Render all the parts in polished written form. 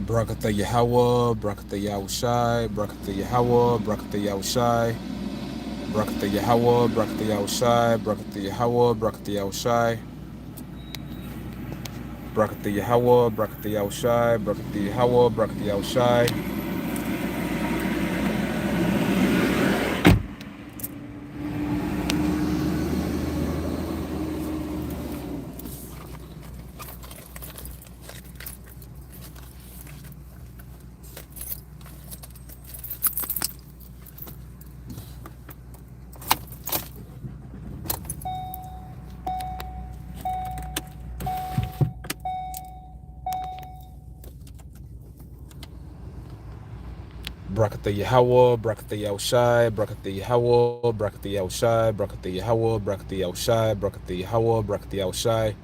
Brakatha Yahweh, Brakatha Yahushai, Brakatha Yahweh, Brakatha Yahushai, Brakatha Yahweh, Brakatha Yahushai, Brakatha Yahweh, Brakatha Yahushai, Brakatha Yahweh, Brakatha Yahushai, Brakatha Yahweh, Brakatha Yahushai. Brakatha Yahweh, Brakatha Yahushai, Brakatha Yahweh, Brakatha Yahushai, Brakatha Yahweh, Brakatha Yahushai, Brakatha Yahweh, Brakatha Yahushai,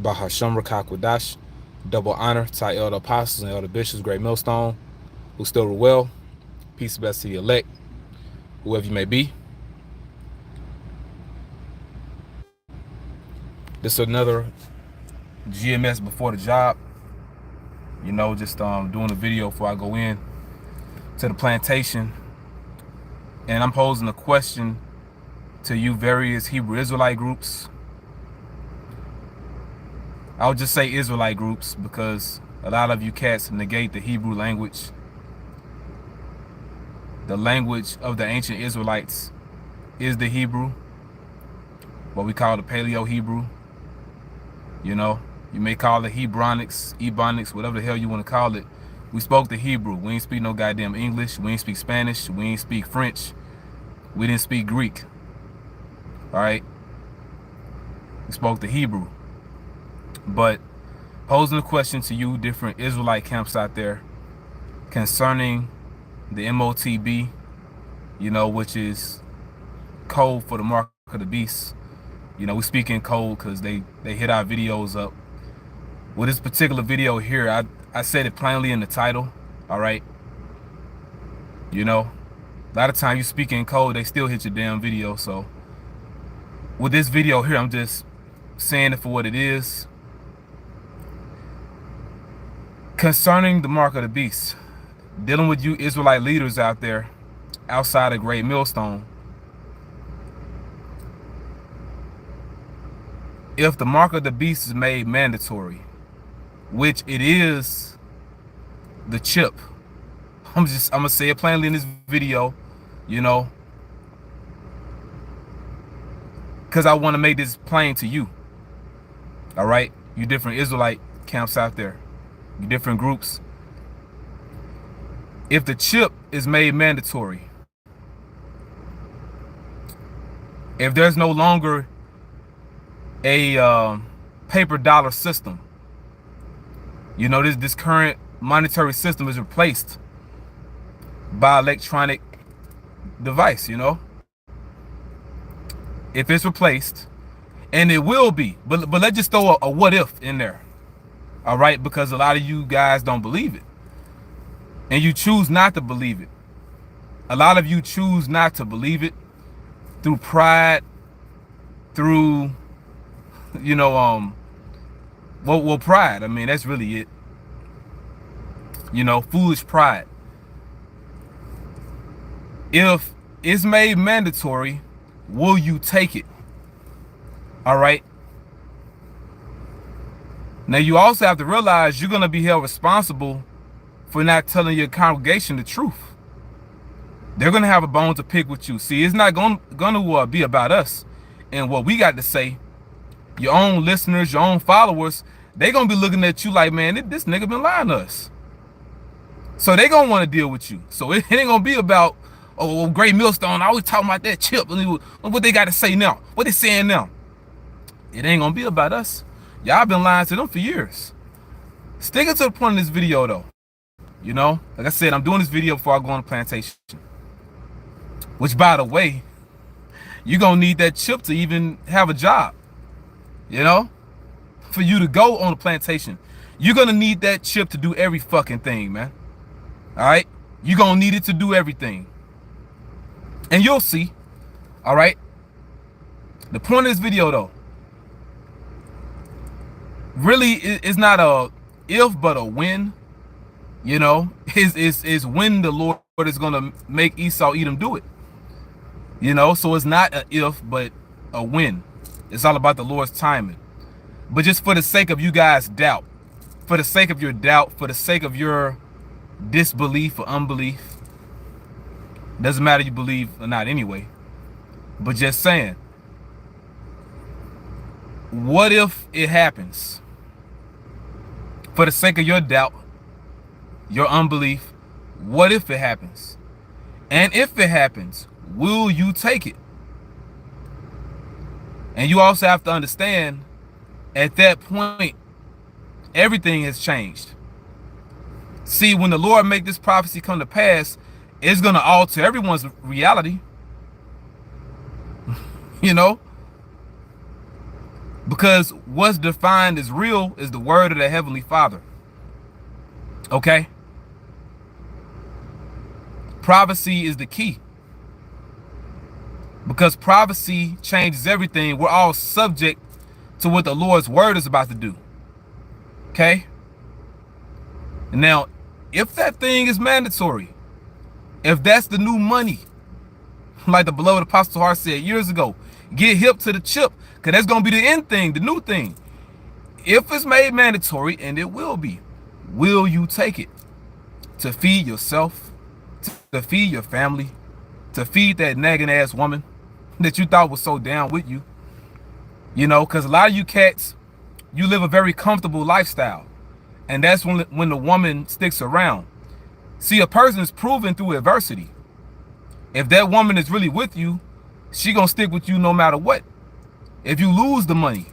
Bahasham Rakakwadash. Double honor to our elder apostles and elder bishops, great millstone, who still rule well. Peace and blessings to the elect, whoever you may be. This is another GMS before the job. You know, just doing a video before I go in to the plantation. And I'm posing a question to you various Hebrew Israelite groups. I'll just say Israelite groups because a lot of you cats negate the Hebrew language. The language of the ancient Israelites is the Hebrew, what we call the Paleo-Hebrew. You know, you may call it Hebronics, Ebonics, whatever the hell you want to call it. We spoke the Hebrew. We ain't speak no goddamn English. We ain't speak Spanish. We ain't speak French. We didn't speak Greek. All right? We spoke the Hebrew. But posing a question to you, different Israelite camps out there, concerning the MOTB, you know, which is code for the mark of the beast. You know, we speak in code because they hit our videos up. With this particular video here, I said it plainly in the title, all right? You know, a lot of times you speak in code, they still hit your damn video. So with this video here, I'm just saying it for what it is. Concerning the mark of the beast, dealing with you Israelite leaders out there, outside of Great Millstone, if the mark of the beast is made mandatory, which it is the chip, I'm gonna say it plainly in this video, you know, because I want to make this plain to you. All right, you different Israelite camps out there, you different groups. If the chip is made mandatory, if there's no longer a paper dollar system, you know, this current monetary system is replaced by electronic device, you know. If it's replaced, and it will be, but let's just throw a what if in there, all right? Because a lot of you guys don't believe it, and you choose not to believe it. A lot of you choose not to believe it through pride, through, you know, well, pride. I mean, that's really it. You know, foolish pride. If it's made mandatory, will you take it? All right. Now, you also have to realize you're going to be held responsible for not telling your congregation the truth. They're going to have a bone to pick with you. See, it's not going to be about us and what we got to say. Your own listeners, your own followers, they're going to be looking at you like, man, this nigga been lying to us. So they're going to want to deal with you. So it ain't going to be about, oh, Great Millstone, I always talking about that chip. What they got to say now? What they saying now? It ain't going to be about us. Y'all been lying to them for years. Sticking to the point of this video, though. You know, like I said, I'm doing this video before I go on the plantation. Which, by the way, you're going to need that chip to even have a job. You know? For you to go on the plantation. You're going to need that chip to do every fucking thing, man. All right? You're going to need it to do everything. And you'll see. All right? The point of this video, though, really is not a if, but a when. You know, is when the Lord is gonna make Esau Edom do it. You know, so it's not a if, but a when. It's all about the Lord's timing. But just for the sake of you guys' doubt, for the sake of your doubt, for the sake of your disbelief or unbelief, doesn't matter if you believe or not anyway, but just saying, what if it happens? For the sake of your doubt, your unbelief, what if it happens? And if it happens, will you take it? And you also have to understand, at that point, everything has changed. See, when the Lord make this prophecy come to pass, it's going to alter everyone's reality. You know? Because what's defined as real is the word of the Heavenly Father. Okay? Prophecy is the key. Because prophecy changes everything. We're all subject to what the Lord's word is about to do. Okay? Now, if that thing is mandatory, if that's the new money, like the beloved Apostle Hart said years ago, get hip to the chip, because that's going to be the end thing, the new thing. If it's made mandatory, and it will be, will you take it to feed yourself, to feed your family, to feed that nagging ass woman that you thought was so down with you? You know, because a lot of you cats, you live a very comfortable lifestyle. And that's when the woman sticks around. See, a person is proven through adversity. If that woman is really with you, she gonna stick with you no matter what. If you lose the money,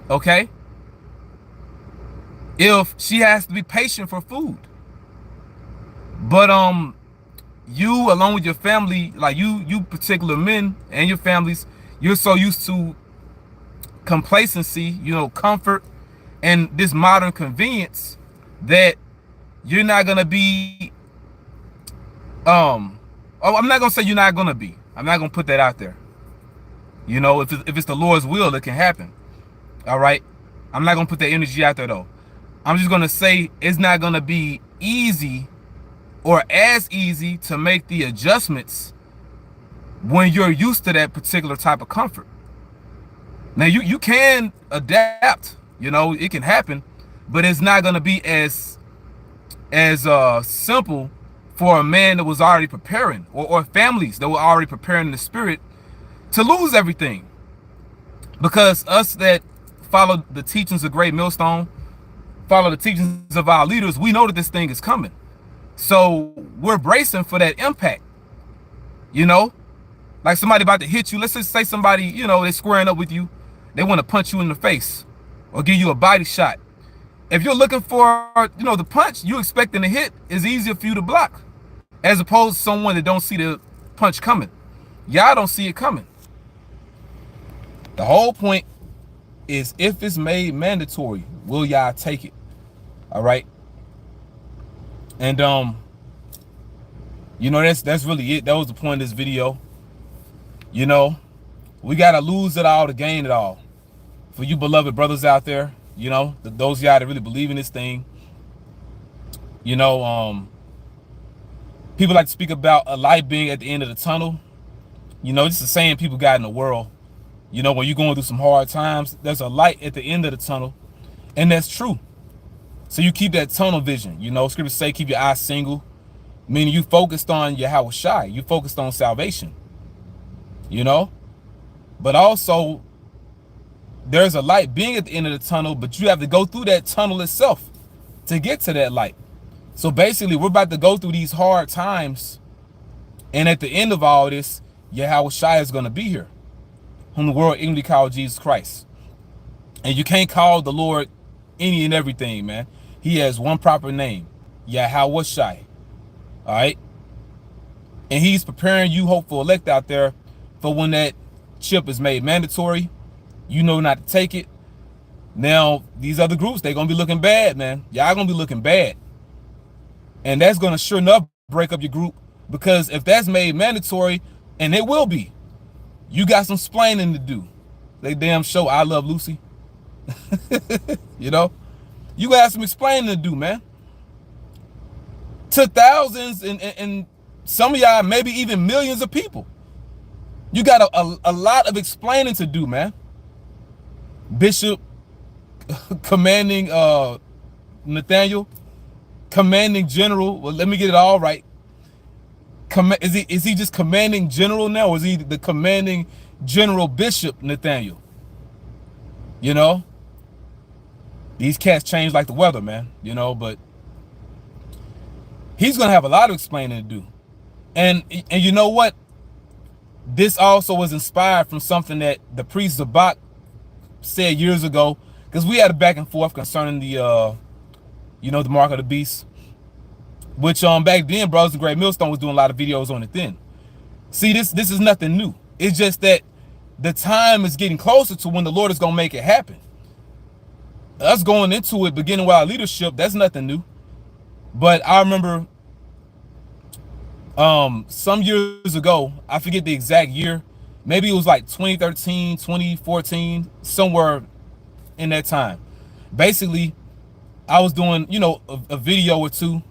okay? If she has to be patient for food. But you, along with your family, like you particular men and your families, you're so used to complacency, you know, comfort, and this modern convenience that you're not gonna be I'm not gonna say you're not gonna be. I'm not gonna put that out there. You know, if it's the Lord's will, it can happen. All right? I'm not gonna put that energy out there though. I'm just gonna say it's not gonna be easy or as easy to make the adjustments when you're used to that particular type of comfort. Now you can adapt, you know, it can happen, but it's not gonna be as simple for a man that was already preparing, or families that were already preparing in the spirit to lose everything. Because us that follow the teachings of Great Millstone, follow the teachings of our leaders, we know that this thing is coming. So we're bracing for that impact. You know, like somebody about to hit you. Let's just say somebody, you know, they're squaring up with you. They want to punch you in the face or give you a body shot. If you're looking for, you know, the punch, you expecting the hit is easier for you to block, as opposed to someone that don't see the punch coming. Y'all don't see it coming. The whole point is, if it's made mandatory, will y'all take it? All right. And you know, that's really it. That was the point of this video. You know, we gotta lose it all to gain it all. For you beloved brothers out there, you know, those of y'all that really believe in this thing, you know, people like to speak about a light being at the end of the tunnel. You know, just the saying people got in the world. You know, when you're going through some hard times, there's a light at the end of the tunnel. And that's true. So you keep that tunnel vision. You know, scriptures say keep your eyes single, meaning you focused on Yahweh Shai. You focused on salvation. You know? But also, there's a light being at the end of the tunnel, but you have to go through that tunnel itself to get to that light. So basically, we're about to go through these hard times. And at the end of all this, Yahweh Shai is going to be here, whom the world ignorantly called Jesus Christ. And you can't call the Lord any and everything, man. He has one proper name, Yahweh Shai. All right? And he's preparing you, hopeful elect out there, for when that chip is made mandatory. You know not to take it. Now, these other groups, they're going to be looking bad, man. Y'all going to be looking bad. And that's going to sure enough break up your group, because if that's made mandatory, and it will be, you got some splaining to do. They damn show I Love Lucy. You know? You got some explaining to do, man. to thousands and some of y'all maybe even millions of people. You got a lot of explaining to do, man. Bishop commanding Nathaniel, commanding general. Well, let me get it all right. Is he just commanding general now, or is he the commanding general Bishop Nathaniel? You know, these cats change like the weather, man. You know, but he's gonna have a lot of explaining to do. And you know what? This also was inspired from something that the priest Zabak said years ago, because we had a back and forth concerning the the mark of the beast, which back then Brothers in Great Millstone was doing a lot of videos on it then. See, this is nothing new. It's just that the time is getting closer to when the Lord is gonna make it happen. Us going into it, beginning with our leadership, that's nothing new. But I remember some years ago, I forget the exact year, maybe it was like 2013, 2014, somewhere in that time. Basically, I was doing, a video or two,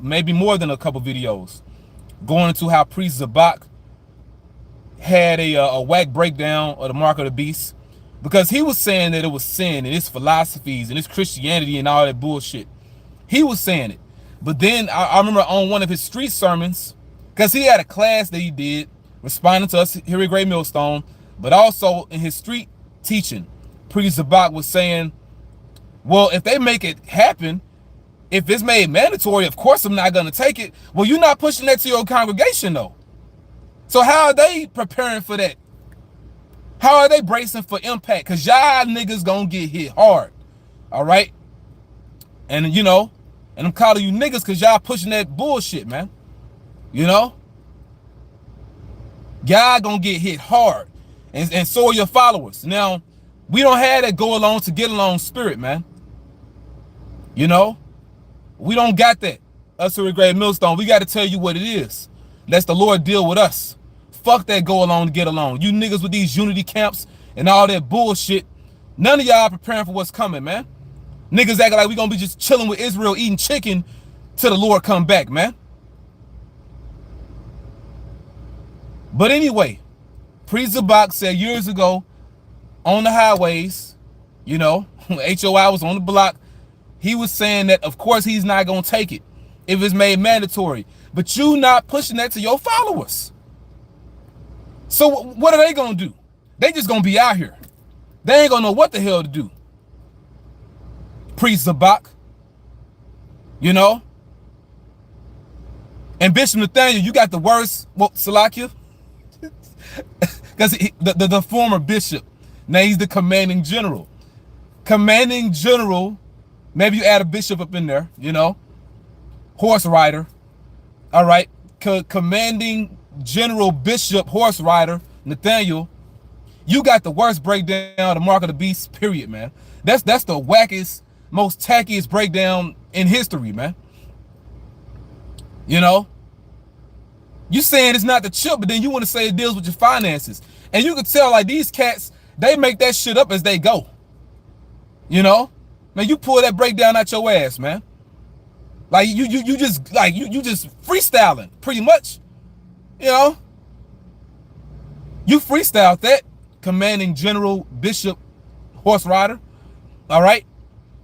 maybe more than a couple videos, going into how Priest Zabak had a whack breakdown of the mark of the beast, because he was saying that it was sin and its philosophies and its Christianity and all that bullshit. He was saying it. But then I remember on one of his street sermons, because he had a class that he did responding to us here at Great Millstone, but also in his street teaching, Priest Zabak was saying, well, if they make it happen, if it's made mandatory, of course I'm not going to take it. Well, you're not pushing that to your congregation, though. So how are they preparing for that? How are they bracing for impact? Because y'all niggas going to get hit hard. All right? And, and I'm calling you niggas because y'all pushing that bullshit, man. Y'all gonna get hit hard. And so are your followers. Now, we don't have that go along to get along spirit, man. We don't got that. Us here at Great Millstone, we got to tell you what it is. Let the Lord deal with us. Fuck that go along to get along. You niggas with these unity camps and all that bullshit, none of y'all preparing for what's coming, man. Niggas acting like we gonna be just chilling with Israel eating chicken till the Lord come back, man. But anyway, Priest Zabak said years ago on the highways, HOI was on the block, he was saying that of course he's not gonna take it if it's made mandatory. But you not pushing that to your followers. So what are they gonna do? They just gonna be out here. They ain't gonna know what the hell to do. Priest Zabak, and Bishop Nathaniel, you got the worst, Salakia, because the former bishop, now he's the commanding general. Commanding general, maybe you add a bishop up in there, horse rider, all right, commanding general bishop horse rider Nathaniel, you got the worst breakdown of the mark of the beast, period, man. That's the wackest, most tackiest breakdown in history, man. You saying it's not the chip, but then you want to say it deals with your finances. And you can tell, like, these cats, they make that shit up as they go. Man, you pull that breakdown out your ass, man. Like you just freestyling, pretty much. You freestyled that, commanding general bishop horse rider. All right.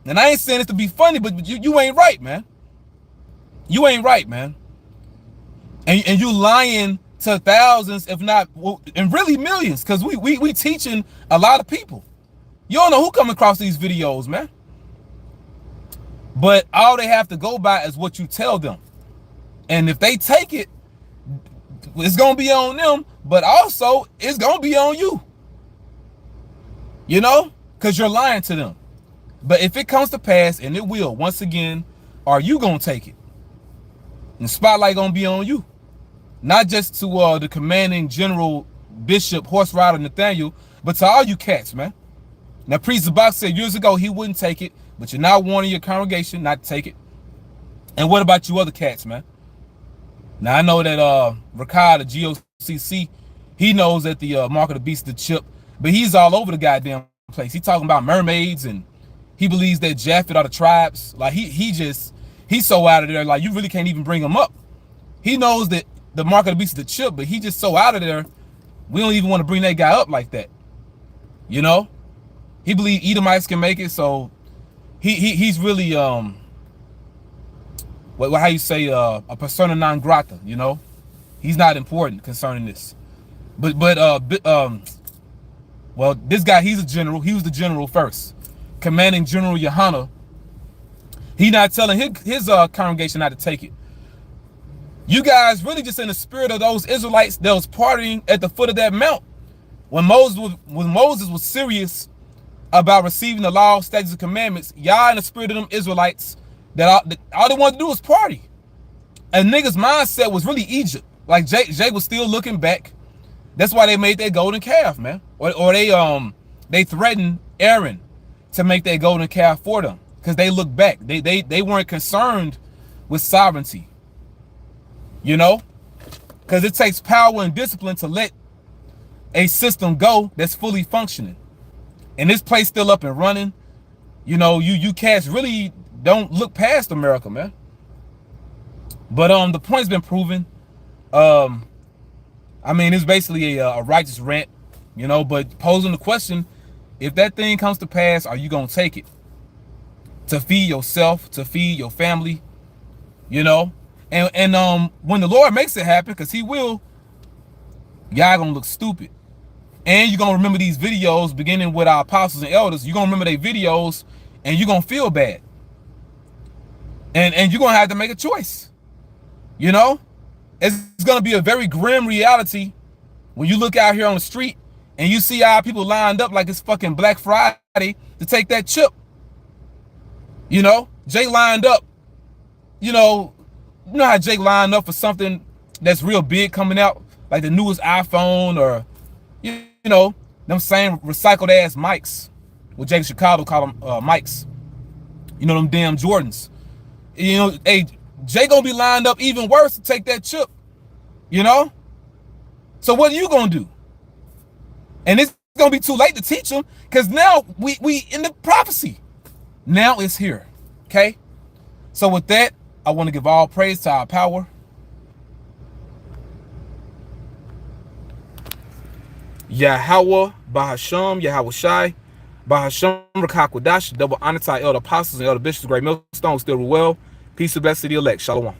And I ain't saying this to be funny, but you ain't right, man. You ain't right, man. And you lying to thousands, if not, and really millions, because we teaching a lot of people. You don't know who come across these videos, man. But all they have to go by is what you tell them. And if they take it, it's going to be on them, but also it's going to be on you. Because you're lying to them. But if it comes to pass, and it will, once again, are you going to take it? And the spotlight going to be on you. Not just to the commanding general bishop horse rider Nathaniel, but to all you cats, man. Now, Priest Zabak said years ago he wouldn't take it, but you're not warning your congregation not to take it. And what about you other cats, man? Now, I know that Rakad, the GOCC, he knows that the mark of the beast is the chip, but he's all over the goddamn place. He talking about mermaids, and he believes that Japhet are the tribes. Like, he He's so out of there, like you really can't even bring him up. He knows that the mark of the beast is the chip, but he just so out of there, we don't even want to bring that guy up like that. You know? He believes Edomites can make it, so he's really what how you say a persona non grata, you know? He's not important concerning this. But well, this guy, he's a general. He was the general first. Commanding General Yohana. He not telling his congregation not to take it. You guys really just in the spirit of those Israelites that was partying at the foot of that mount. When Moses was serious about receiving the law, statutes, and commandments, y'all in the spirit of them Israelites that all they wanted to do was party. And niggas' mindset was really Egypt. Like Jay was still looking back. That's why they made that golden calf, man. Or they threatened Aaron to make that golden calf for them because they looked back. They weren't concerned with sovereignty. You know? Because it takes power and discipline to let a system go that's fully functioning. And this place still up and running. You know, you cats really don't look past America, man. But the point's been proven. I mean, it's basically a righteous rant, you know, but posing the question, if that thing comes to pass, are you going to take it? To feed yourself, to feed your family, you know? And when the Lord makes it happen, because he will, y'all going to look stupid. And you're going to remember these videos, beginning with our apostles and elders. You're going to remember their videos, and you're going to feel bad. And you're going to have to make a choice, you know? It's going to be a very grim reality when you look out here on the street and you see our people lined up like it's fucking Black Friday to take that chip. You know, Jay lined up, you know how Jake lined up for something that's real big coming out, like the newest iPhone or, you know, them same recycled ass mics. What Jake Chicago call them mics. You know, them damn Jordans. You know, hey, Jay gonna be lined up even worse to take that chip, you know? So what are you gonna do? And it's gonna be too late to teach them because now we in the prophecy. Now it's here, okay? So with that, I want to give all praise to our power. Yahweh, Bahasham, Yahweh Shai, Bahasham, Rakakwadash, double honor to our elder apostles and elder bishops, great millstones, still well. Peace and blessings to the elect. Shalom.